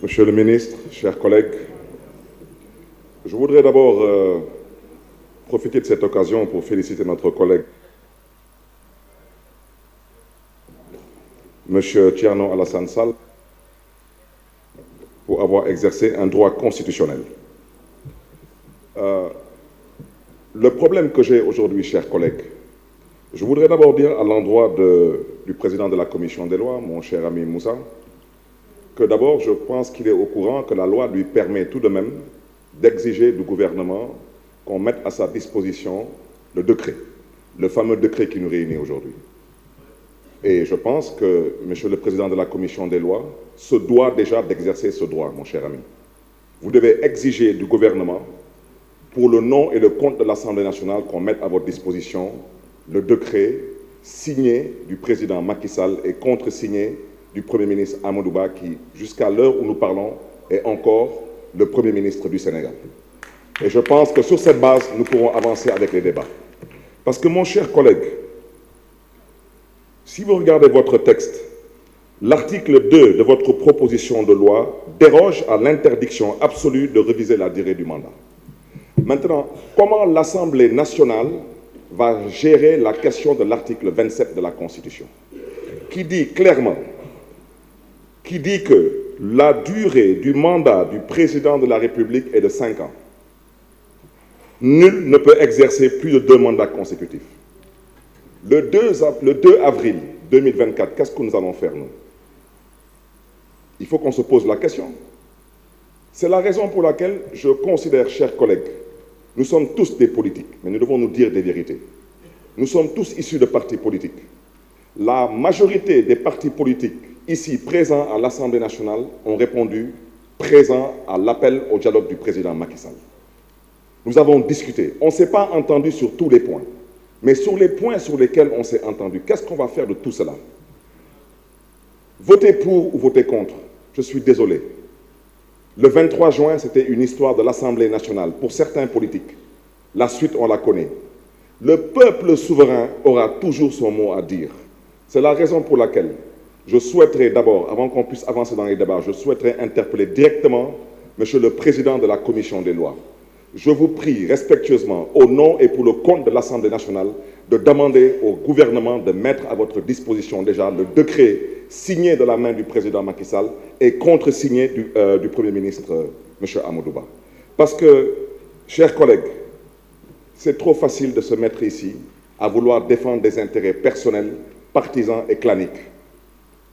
Monsieur le ministre, chers collègues, je voudrais d'abord profiter de cette occasion pour féliciter notre collègue, Monsieur Thierno Alassane Sall, pour avoir exercé un droit constitutionnel. Le problème que j'ai aujourd'hui, chers collègues, je voudrais d'abord dire à l'endroit du président de la Commission des lois, mon cher ami Moussa, que d'abord, je pense qu'il est au courant que la loi lui permet tout de même d'exiger du gouvernement qu'on mette à sa disposition le décret, le fameux décret qui nous réunit aujourd'hui. Et je pense que Monsieur le Président de la Commission des lois se doit déjà d'exercer ce droit, mon cher ami. Vous devez exiger du gouvernement, pour le nom et le compte de l'Assemblée nationale, qu'on mette à votre disposition le décret signé du président Macky Sall et contresigné du Premier ministre Amadou Ba, qui, jusqu'à l'heure où nous parlons, est encore le Premier ministre du Sénégal. Et je pense que sur cette base, nous pourrons avancer avec les débats. Parce que, mon cher collègue, si vous regardez votre texte, l'article 2 de votre proposition de loi déroge à l'interdiction absolue de réviser la durée du mandat. Maintenant, comment l'Assemblée nationale va gérer la question de l'article 27 de la Constitution, qui dit clairement, que la durée du mandat du président de la République est de 5 ans. Nul ne peut exercer plus de 2 mandats consécutifs. Le 2 avril 2024, qu'est-ce que nous allons faire, nous? Il faut qu'on se pose la question. C'est la raison pour laquelle je considère, chers collègues, nous sommes tous des politiques, mais nous devons nous dire des vérités. Nous sommes tous issus de partis politiques. La majorité des partis politiques ici présents à l'Assemblée nationale ont répondu présent à l'appel au dialogue du président Macky Sall. Nous avons discuté. On ne s'est pas entendu sur tous les points. Mais sur les points sur lesquels on s'est entendu, qu'est-ce qu'on va faire de tout cela? Voter pour ou voter contre? Je suis désolé. Le 23 juin, c'était une histoire de l'Assemblée nationale. Pour certains politiques, la suite, on la connaît. Le peuple souverain aura toujours son mot à dire. C'est la raison pour laquelle je souhaiterais d'abord, avant qu'on puisse avancer dans les débats, je souhaiterais interpeller directement Monsieur le Président de la Commission des lois. Je vous prie respectueusement, au nom et pour le compte de l'Assemblée nationale, de demander au gouvernement de mettre à votre disposition déjà le décret signé de la main du président Macky Sall et contresigné du Premier ministre, M. Amadou Ba. Parce que, chers collègues, c'est trop facile de se mettre ici à vouloir défendre des intérêts personnels, partisans et claniques.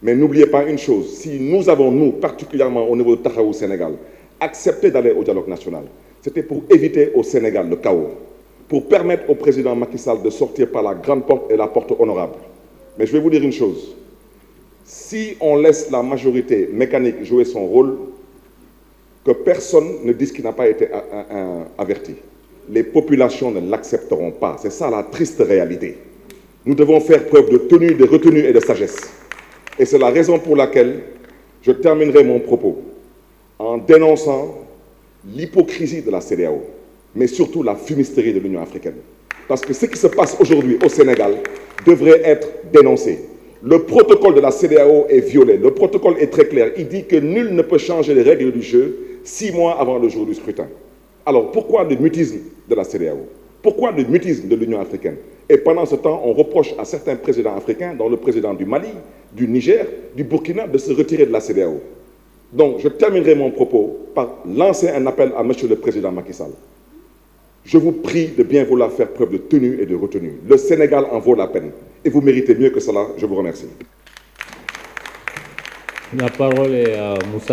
Mais n'oubliez pas une chose, si nous avons, nous, particulièrement au niveau de Taxawu Sénégal, accepté d'aller au dialogue national, c'était pour éviter au Sénégal le chaos, pour permettre au président Macky Sall de sortir par la grande porte et la porte honorable. Mais je vais vous dire une chose, si on laisse la majorité mécanique jouer son rôle, que personne ne dise qu'il n'a pas été averti, les populations ne l'accepteront pas. C'est ça la triste réalité. Nous devons faire preuve de tenue, de retenue et de sagesse. Et c'est la raison pour laquelle je terminerai mon propos en dénonçant l'hypocrisie de la CEDEAO, mais surtout la fumisterie de l'Union africaine. Parce que ce qui se passe aujourd'hui au Sénégal devrait être dénoncé. Le protocole de la CEDEAO est violé. Le protocole est très clair. Il dit que nul ne peut changer les règles du jeu 6 mois avant le jour du scrutin. Alors pourquoi le mutisme de la CEDEAO? Pourquoi le mutisme de l'Union africaine? Et pendant ce temps, on reproche à certains présidents africains, dont le président du Mali, du Niger, du Burkina, de se retirer de la CEDEAO. Donc, je terminerai mon propos par lancer un appel à Monsieur le Président Macky Sall. Je vous prie de bien vouloir faire preuve de tenue et de retenue. Le Sénégal en vaut la peine. Et vous méritez mieux que cela. Je vous remercie. La parole est à Moussa.